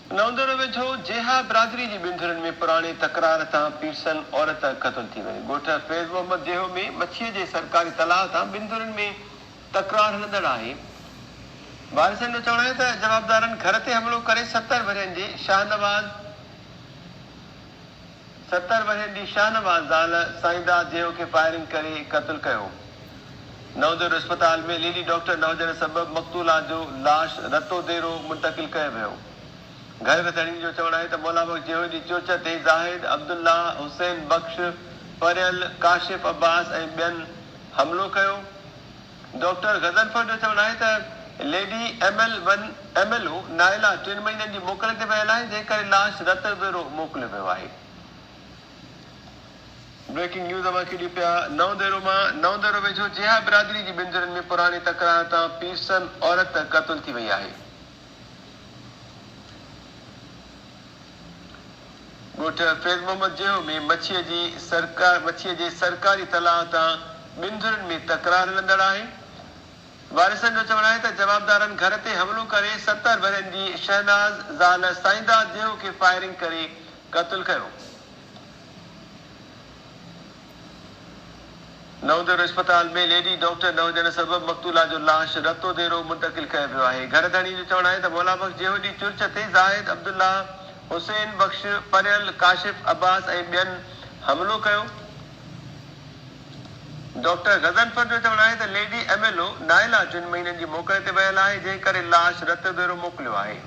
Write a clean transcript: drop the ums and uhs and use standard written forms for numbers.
नवंदर वेझो जेहा बिरादरी जी बिंदुरनि में पुराणे तकरार तां पीरसन औरत क़त्ल थी वई। ॻोठ फैज़ मोहम्मद जेहो में मच्छीअ जे सरकारी तलाह तां बिंदुरनि में तकरार हलंदड़ आहे। वारिसनि जो चवणु आहे त जवाबदारनि घर ते हमिलो करे 70 वरहनि जी शाहनवाज़ ज़ाल साईंदास जेहो खे फायरिंग करे क़त्ल कयो। नवंदर अस्पताल में लेडी डॉक्टर न हुजण सबबि मक़तूला जो लाश रतो देरो मुंतकिल कयो वियो। घर वेतणी जो चवणु आहे त मौलाबख्श जेहो जी चोच ते ज़ाहिद अब्दुल्ला हुसैन बख्श परियल काशिफ अब्बास ऐं ॿियनि हमिलो कयो। डॉक्टर गज़नफर जो चवणु आहे त लेडी MLO नाइला 3 महीननि जी मोकल ते वियल आहे, जंहिं करे लाश रतो देरो मोकिलियो वियो आहे। ब्रेकिंग न्यूज़ अवांखे ॾियो पिया नवंदरो वेझो जेहा बिरादरी जी बिंदुरनि में पुराणी तकरार तां पीरसन औरत क़त्ल थी वई आहे। ॻोठ फैज़ मोहम्मद जेहो में मच्छीअ जे सरकारी तलाह तां बिंदुरनि में तकरार हलंदड़ आहे। वारिसनि जो चवणु आहे त जवाबदारनि घर ते हमिलो करे 70 वरहनि जी शहनाज़ ज़ाल साईंदास जेहो खे फायरिंग करे क़त्ल कयो। नवंदर अस्पताल में लेडी डॉक्टर न हुजण सबबि मक़तूला जो लाश रतो देरो मुंतकिल कयो वियो आहे। घर धणी जो चवणु आहे त मौलाबख्श जेहो जी चुर्च ते ज़ाहिद अब्दुल्ला हुसैन बख्श परियल काशिफ अब्बास ऐं ॿियनि हमिलो कयो। डॉक्टर गज़नफर जो चवणु आहे त लेडी MLO नाइला 3 महीननि जी मोकल ते वियल आहे, जंहिं करे लाश रतो देरो मोकिलियो आहे।